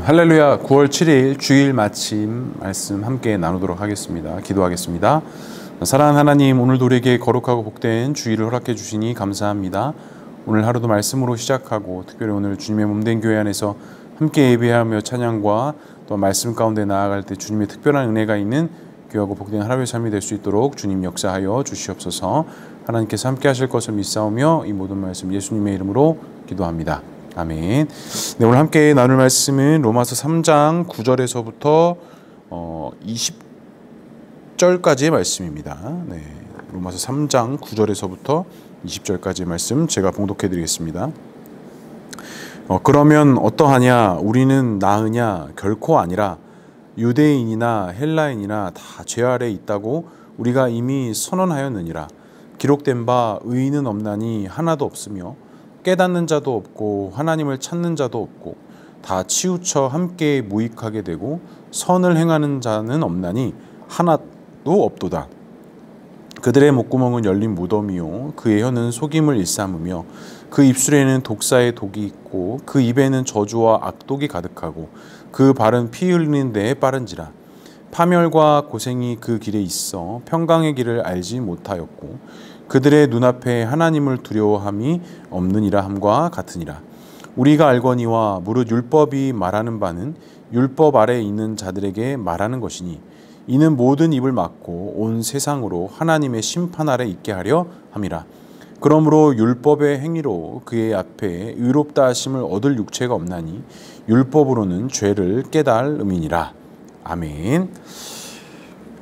할렐루야. 9월 7일 주일 마침 말씀 함께 나누도록 하겠습니다. 기도하겠습니다. 사랑하는 하나님, 오늘도 우리에게 거룩하고 복된 주일을 허락해 주시니 감사합니다. 오늘 하루도 말씀으로 시작하고 특별히 오늘 주님의 몸된 교회 안에서 함께 예배하며 찬양과 또 말씀 가운데 나아갈 때 주님의 특별한 은혜가 있는 귀하고 복된 하루의 삶이 될 수 있도록 주님 역사하여 주시옵소서. 하나님께서 함께 하실 것을 믿사오며 이 모든 말씀 예수님의 이름으로 기도합니다. 아멘. 네, 오늘 함께 나눌 말씀은 로마서 3장 9절에서부터 20절까지의 말씀입니다. 네, 로마서 3장 9절에서부터 20절까지의 말씀 제가 봉독해 드리겠습니다. 그러면 어떠하냐? 우리는 나으냐? 결코 아니라 유대인이나 헬라인이나 다 죄 아래 있다고 우리가 이미 선언하였느니라. 기록된 바 의인은 없나니 하나도 없으며 깨닫는 자도 없고 하나님을 찾는 자도 없고 다 치우쳐 함께 무익하게 되고 선을 행하는 자는 없나니 하나도 없도다. 그들의 목구멍은 열린 무덤이요 그의 혀는 속임을 일삼으며 그 입술에는 독사의 독이 있고 그 입에는 저주와 악독이 가득하고 그 발은 피 흘리는 데에 빠른지라. 파멸과 고생이 그 길에 있어 평강의 길을 알지 못하였고 그들의 눈앞에 하나님을 두려워함이 없느니라 함과 같으니라. 우리가 알거니와 무릇 율법이 말하는 바는 율법 아래에 있는 자들에게 말하는 것이니 이는 모든 입을 막고 온 세상으로 하나님의 심판 아래 있게 하려 함이라. 그러므로 율법의 행위로 그의 앞에 의롭다 하심을 얻을 육체가 없나니 율법으로는 죄를 깨달음이니라. 아멘.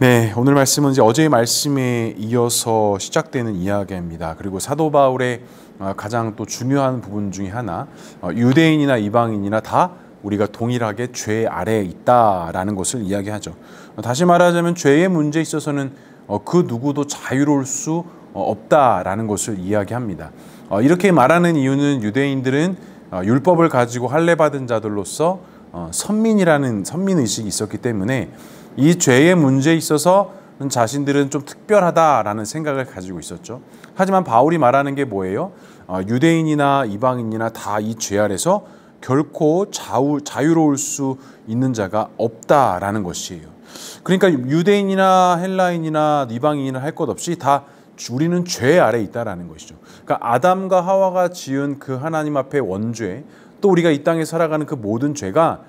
네, 오늘 말씀은 이제 어제의 말씀에 이어서 시작되는 이야기입니다. 그리고 사도 바울의 가장 또 중요한 부분 중에 하나, 유대인이나 이방인이나 다 우리가 동일하게 죄 아래에 있다라는 것을 이야기하죠. 다시 말하자면 죄의 문제에 있어서는 그 누구도 자유로울 수 없다라는 것을 이야기합니다. 이렇게 말하는 이유는 유대인들은 율법을 가지고 할례받은 자들로서 선민이라는 선민의식이 있었기 때문에 이 죄의 문제에 있어서 자신들은 좀 특별하다라는 생각을 가지고 있었죠. 하지만 바울이 말하는 게 뭐예요? 유대인이나 이방인이나 다 이 죄 아래서 결코 자유로울 수 있는 자가 없다라는 것이에요. 그러니까 유대인이나 헬라인이나 이방인이나 할 것 없이 다 우리는 죄 아래에 있다라는 것이죠. 그러니까 아담과 하와가 지은 그 하나님 앞에 원죄, 또 우리가 이 땅에 살아가는 그 모든 죄가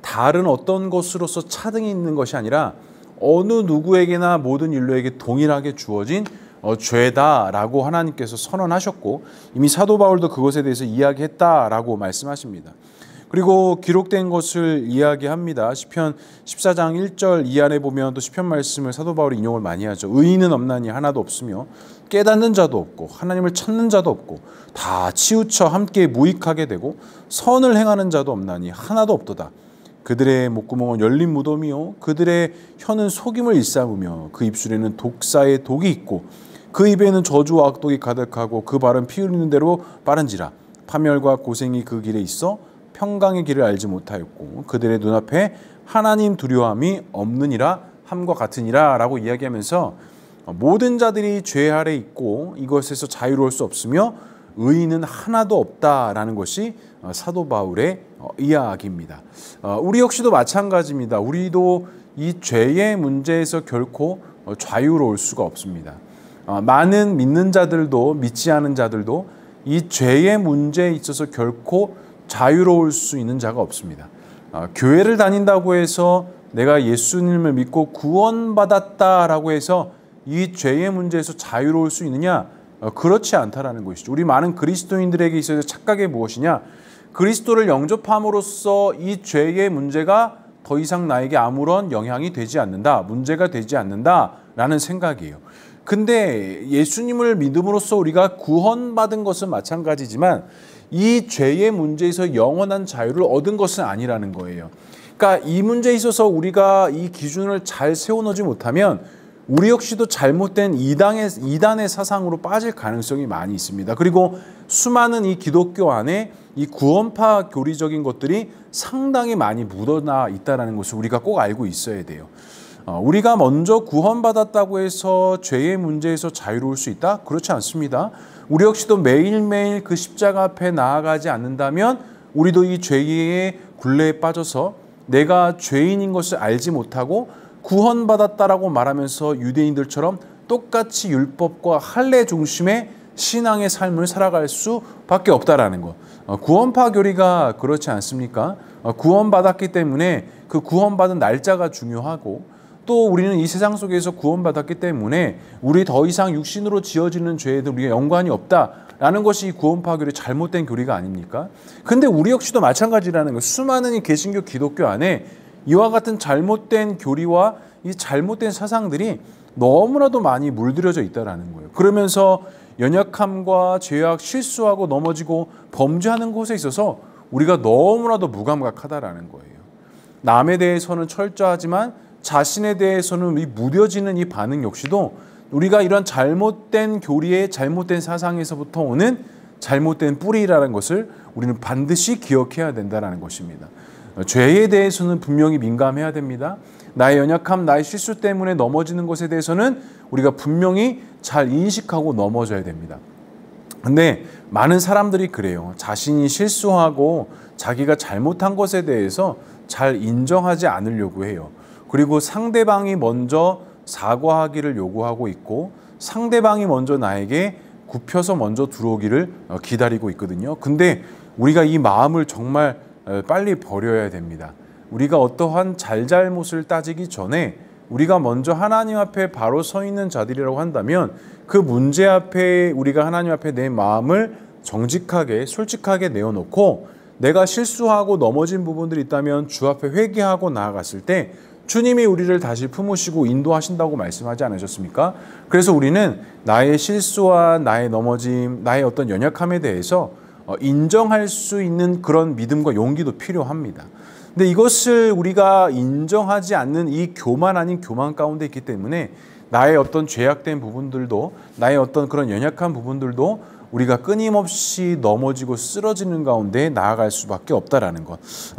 다른 어떤 것으로서 차등이 있는 것이 아니라 어느 누구에게나 모든 인류에게 동일하게 주어진 죄다라고 하나님께서 선언하셨고 이미 사도 바울도 그것에 대해서 이야기했다라고 말씀하십니다. 그리고 기록된 것을 이야기합니다. 시편 14장 1절 이 안에 보면 또 시편 말씀을 사도 바울이 인용을 많이 하죠. 의인은 없나니 하나도 없으며 깨닫는 자도 없고 하나님을 찾는 자도 없고 다 치우쳐 함께 무익하게 되고 선을 행하는 자도 없나니 하나도 없도다. 그들의 목구멍은 열린 무덤이요 그들의 혀는 속임을 일삼으며 그 입술에는 독사의 독이 있고 그 입에는 저주와 악독이 가득하고 그 발은 피 흘리는 대로 빠른지라. 파멸과 고생이 그 길에 있어 평강의 길을 알지 못하였고 그들의 눈앞에 하나님 두려움이 없느니라 함과 같으니라 라고 이야기하면서 모든 자들이 죄 아래 있고 이것에서 자유로울 수 없으며 의인은 하나도 없다라는 것이 사도 바울의 이야기입니다. 우리 역시도 마찬가지입니다. 우리도 이 죄의 문제에서 결코 자유로울 수가 없습니다. 많은 믿는 자들도 믿지 않은 자들도 이 죄의 문제에 있어서 결코 자유로울 수 있는 자가 없습니다. 교회를 다닌다고 해서 내가 예수님을 믿고 구원받았다라고 해서 이 죄의 문제에서 자유로울 수 있느냐? 그렇지 않다라는 것이죠. 우리 많은 그리스도인들에게 있어서 착각이 무엇이냐? 그리스도를 영접함으로써 이 죄의 문제가 더 이상 나에게 아무런 영향이 되지 않는다, 문제가 되지 않는다라는 생각이에요. 근데 예수님을 믿음으로써 우리가 구원받은 것은 마찬가지지만 이 죄의 문제에서 영원한 자유를 얻은 것은 아니라는 거예요. 그러니까 이 문제에 있어서 우리가 이 기준을 잘 세워놓지 못하면 우리 역시도 잘못된 이단의 사상으로 빠질 가능성이 많이 있습니다. 그리고 수많은 이 기독교 안에 이 구원파 교리적인 것들이 상당히 많이 묻어나 있다는 것을 우리가 꼭 알고 있어야 돼요. 우리가 먼저 구원받았다고 해서 죄의 문제에서 자유로울 수 있다? 그렇지 않습니다. 우리 역시도 매일매일 그 십자가 앞에 나아가지 않는다면 우리도 이 죄의 굴레에 빠져서 내가 죄인인 것을 알지 못하고 구원받았다라고 말하면서 유대인들처럼 똑같이 율법과 할례 중심의 신앙의 삶을 살아갈 수밖에 없다라는 것. 구원파 교리가 그렇지 않습니까? 구원받았기 때문에 그 구원받은 날짜가 중요하고, 또 우리는 이 세상 속에서 구원받았기 때문에 우리 더 이상 육신으로 지어지는 죄에도 우리가 연관이 없다라는 것이 구원파 교리의 잘못된 교리가 아닙니까? 근데 우리 역시도 마찬가지라는 것. 수많은 이 개신교 기독교 안에 이와 같은 잘못된 교리와 이 잘못된 사상들이 너무나도 많이 물들여져 있다는 거예요. 그러면서 연약함과 죄악, 실수하고 넘어지고 범죄하는 것에 있어서 우리가 너무나도 무감각하다라는 거예요. 남에 대해서는 철저하지만 자신에 대해서는 이 무뎌지는 이 반응 역시도 우리가 이런 잘못된 교리의 잘못된 사상에서부터 오는 잘못된 뿌리라는 것을 우리는 반드시 기억해야 된다는 것입니다. 죄에 대해서는 분명히 민감해야 됩니다. 나의 연약함, 나의 실수 때문에 넘어지는 것에 대해서는 우리가 분명히 잘 인식하고 넘어져야 됩니다. 근데 많은 사람들이 그래요. 자신이 실수하고 자기가 잘못한 것에 대해서 잘 인정하지 않으려고 해요. 그리고 상대방이 먼저 사과하기를 요구하고 있고, 상대방이 먼저 나에게 굽혀서 먼저 들어오기를 기다리고 있거든요. 근데 우리가 이 마음을 정말 빨리 버려야 됩니다. 우리가 어떠한 잘잘못을 따지기 전에 우리가 먼저 하나님 앞에 바로 서 있는 자들이라고 한다면 그 문제 앞에 우리가 하나님 앞에 내 마음을 정직하게 솔직하게 내어놓고, 내가 실수하고 넘어진 부분들이 있다면 주 앞에 회개하고 나아갔을 때 주님이 우리를 다시 품으시고 인도하신다고 말씀하지 않으셨습니까? 그래서 우리는 나의 실수와 나의 넘어짐, 나의 어떤 연약함에 대해서 인정할 수 있는 그런 믿음과 용기도 필요합니다. 근데 이것을 우리가 인정하지 않는 이 교만 아닌 교만 가운데 있기 때문에 나의 어떤 죄악된 부분들도, 나의 어떤 그런 연약한 부분들도 우리가 끊임없이 넘어지고 쓰러지는 가운데 나아갈 수밖에 없다라는 것.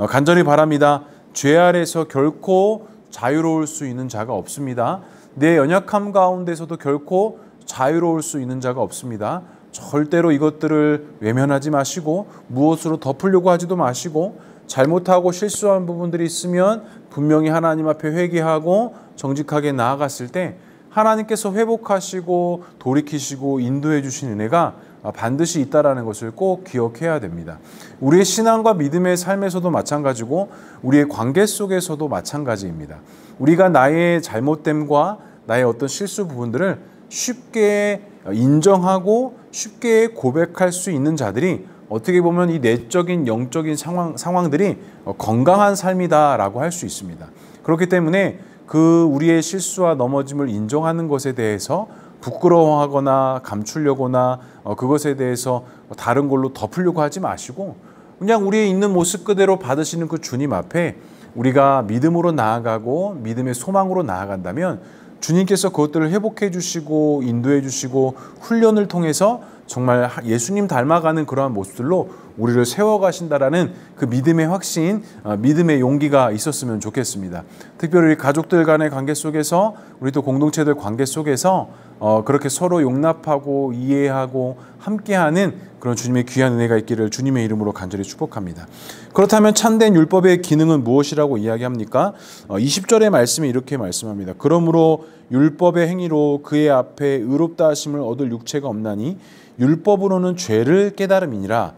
간절히 바랍니다. 죄 아래서 결코 자유로울 수 있는 자가 없습니다. 내 연약함 가운데서도 결코 자유로울 수 있는 자가 없습니다. 절대로 이것들을 외면하지 마시고 무엇으로 덮으려고 하지도 마시고, 잘못하고 실수한 부분들이 있으면 분명히 하나님 앞에 회개하고 정직하게 나아갔을 때 하나님께서 회복하시고 돌이키시고 인도해 주신 은혜가 반드시 있다라는 것을 꼭 기억해야 됩니다. 우리의 신앙과 믿음의 삶에서도 마찬가지고 우리의 관계 속에서도 마찬가지입니다. 우리가 나의 잘못됨과 나의 어떤 실수 부분들을 쉽게 인정하고 쉽게 고백할 수 있는 자들이 어떻게 보면 이 내적인 영적인 상황들이 건강한 삶이다라고 할 수 있습니다. 그렇기 때문에 그 우리의 실수와 넘어짐을 인정하는 것에 대해서 부끄러워하거나 감추려거나 그것에 대해서 다른 걸로 덮으려고 하지 마시고, 그냥 우리의 있는 모습 그대로 받으시는 그 주님 앞에 우리가 믿음으로 나아가고 믿음의 소망으로 나아간다면 주님께서 그것들을 회복해 주시고 인도해 주시고 훈련을 통해서 정말 예수님 닮아가는 그러한 모습들로 우리를 세워가신다라는 그 믿음의 확신, 믿음의 용기가 있었으면 좋겠습니다. 특별히 우리 가족들 간의 관계 속에서, 우리 또 공동체들 관계 속에서 그렇게 서로 용납하고 이해하고 함께하는 그런 주님의 귀한 은혜가 있기를 주님의 이름으로 간절히 축복합니다. 그렇다면 참된 율법의 기능은 무엇이라고 이야기합니까? 20절의 말씀이 이렇게 말씀합니다. 그러므로 율법의 행위로 그의 앞에 의롭다 하심을 얻을 육체가 없나니 율법으로는 죄를 깨달음이니라.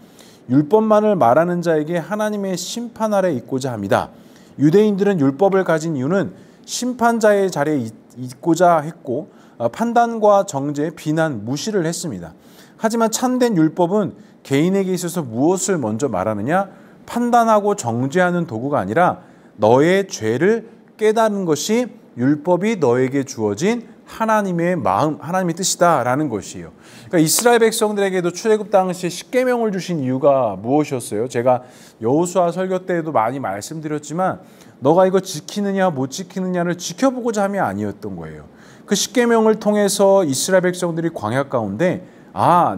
율법만을 말하는 자에게 하나님의 심판 아래 있고자 합니다. 유대인들은 율법을 가진 이유는 심판자의 자리에 있고자 했고 판단과 정죄, 비난, 무시를 했습니다. 하지만 참된 율법은 개인에게 있어서 무엇을 먼저 말하느냐? 판단하고 정죄하는 도구가 아니라 너의 죄를 깨닫는 것이 율법이 너에게 주어진 하나님의 마음, 하나님의 뜻이다라는 것이에요. 그러니까 이스라엘 백성들에게도 출애굽 당시에 십계명을 주신 이유가 무엇이었어요? 제가 여호수아 설교 때에도 많이 말씀드렸지만 너가 이거 지키느냐 못 지키느냐를 지켜보고자 함이 아니었던 거예요. 그 십계명을 통해서 이스라엘 백성들이 광야 가운데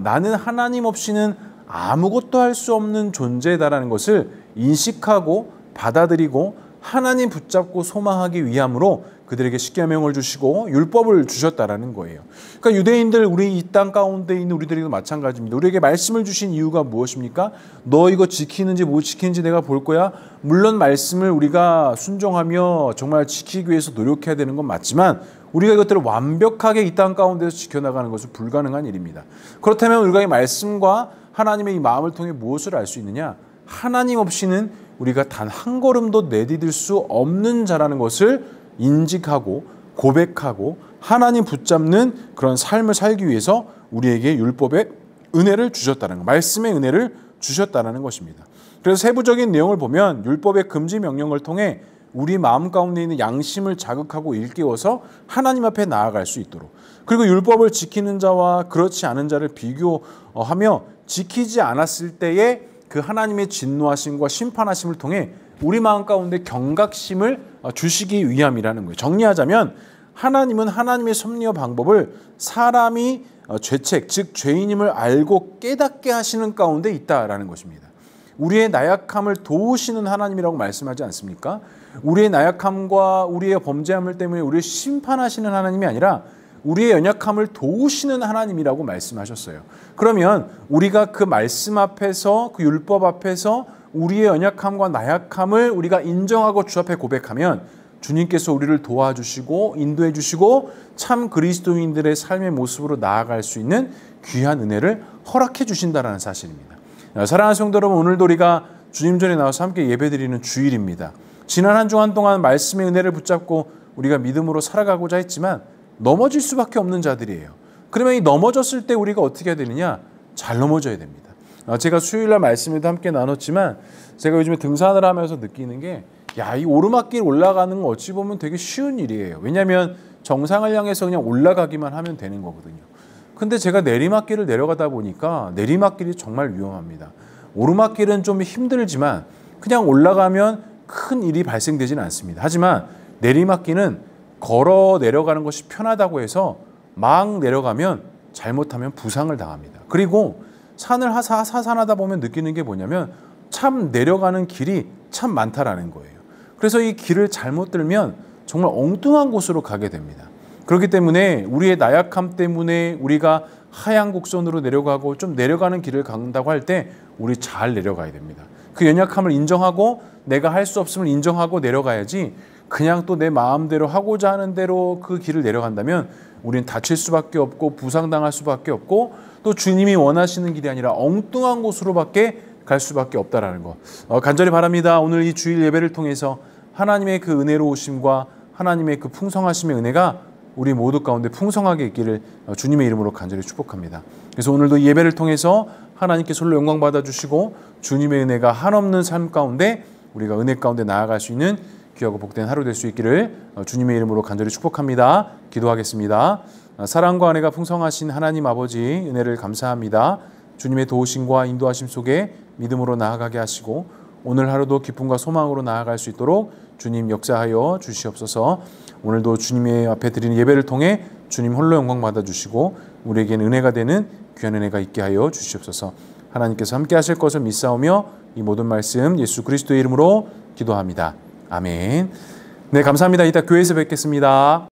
나는 하나님 없이는 아무것도 할 수 없는 존재다라는 것을 인식하고 받아들이고 하나님 붙잡고 소망하기 위함으로 그들에게 십계명을 주시고 율법을 주셨다라는 거예요. 그러니까 유대인들, 우리 이 땅 가운데 있는 우리들도 마찬가지입니다. 우리에게 말씀을 주신 이유가 무엇입니까? 너 이거 지키는지 못 지키는지 내가 볼 거야. 물론 말씀을 우리가 순종하며 정말 지키기 위해서 노력해야 되는 건 맞지만 우리가 이것들을 완벽하게 이 땅 가운데서 지켜나가는 것은 불가능한 일입니다. 그렇다면 우리가 이 말씀과 하나님의 이 마음을 통해 무엇을 알 수 있느냐? 하나님 없이는 우리가 단 한 걸음도 내디딜 수 없는 자라는 것을 인식하고 고백하고 하나님 붙잡는 그런 삶을 살기 위해서 우리에게 율법의 은혜를 주셨다는 것, 말씀의 은혜를 주셨다는 것입니다. 그래서 세부적인 내용을 보면 율법의 금지 명령을 통해 우리 마음 가운데 있는 양심을 자극하고 일깨워서 하나님 앞에 나아갈 수 있도록, 그리고 율법을 지키는 자와 그렇지 않은 자를 비교하며 지키지 않았을 때의 그 하나님의 진노하심과 심판하심을 통해 우리 마음 가운데 경각심을 주시기 위함이라는 거예요. 정리하자면 하나님은 하나님의 섭리와 방법을 사람이 죄책, 즉 죄인임을 알고 깨닫게 하시는 가운데 있다라는 것입니다. 우리의 나약함을 도우시는 하나님이라고 말씀하지 않습니까? 우리의 나약함과 우리의 범죄함을 때문에 우리를 심판하시는 하나님이 아니라 우리의 연약함을 도우시는 하나님이라고 말씀하셨어요. 그러면 우리가 그 말씀 앞에서, 그 율법 앞에서 우리의 연약함과 나약함을 우리가 인정하고 주 앞에 고백하면 주님께서 우리를 도와주시고 인도해 주시고 참 그리스도인들의 삶의 모습으로 나아갈 수 있는 귀한 은혜를 허락해 주신다는 사실입니다. 사랑하는 성도 여러분, 오늘도 우리가 주님 전에 나와서 함께 예배드리는 주일입니다. 지난 한 주간 동안 말씀의 은혜를 붙잡고 우리가 믿음으로 살아가고자 했지만 넘어질 수밖에 없는 자들이에요. 그러면 이 넘어졌을 때 우리가 어떻게 해야 되느냐? 잘 넘어져야 됩니다. 제가 수요일날 말씀에도 함께 나눴지만 제가 요즘에 등산을 하면서 느끼는 게, 이 오르막길 올라가는 거 어찌 보면 되게 쉬운 일이에요. 왜냐하면 정상을 향해서 그냥 올라가기만 하면 되는 거거든요. 근데 제가 내리막길을 내려가다 보니까 내리막길이 정말 위험합니다. 오르막길은 좀 힘들지만 그냥 올라가면 큰 일이 발생되지는 않습니다. 하지만 내리막길은 걸어 내려가는 것이 편하다고 해서 막 내려가면 잘못하면 부상을 당합니다. 그리고 산을 하산하다 보면 느끼는 게 뭐냐면 참 내려가는 길이 참 많다라는 거예요. 그래서 이 길을 잘못 들면 정말 엉뚱한 곳으로 가게 됩니다. 그렇기 때문에 우리의 나약함 때문에 우리가 하향 곡선으로 내려가고 좀 내려가는 길을 간다고 할 때 우리 잘 내려가야 됩니다. 그 연약함을 인정하고 내가 할 수 없음을 인정하고 내려가야지, 그냥 또 내 마음대로 하고자 하는 대로 그 길을 내려간다면 우리는 다칠 수밖에 없고 부상당할 수밖에 없고 또 주님이 원하시는 길이 아니라 엉뚱한 곳으로밖에 갈 수밖에 없다라는 거 간절히 바랍니다. 오늘 이 주일 예배를 통해서 하나님의 그 은혜로우심과 하나님의 그 풍성하심의 은혜가 우리 모두 가운데 풍성하게 있기를 주님의 이름으로 간절히 축복합니다. 그래서 오늘도 이 예배를 통해서 하나님께 홀로 영광 받아주시고 주님의 은혜가 한없는 삶 가운데 우리가 은혜 가운데 나아갈 수 있는 귀하고 복된 하루 될 수 있기를 주님의 이름으로 간절히 축복합니다. 기도하겠습니다. 사랑과 은혜가 풍성하신 하나님 아버지, 은혜를 감사합니다. 주님의 도우심과 인도하심 속에 믿음으로 나아가게 하시고 오늘 하루도 기쁨과 소망으로 나아갈 수 있도록 주님 역사하여 주시옵소서. 오늘도 주님의 앞에 드리는 예배를 통해 주님 홀로 영광 받아주시고 우리에게는 은혜가 되는 귀한 은혜가 있게 하여 주시옵소서. 하나님께서 함께 하실 것을 믿사오며 이 모든 말씀 예수 그리스도의 이름으로 기도합니다. 아멘. 네, 감사합니다. 이따 교회에서 뵙겠습니다.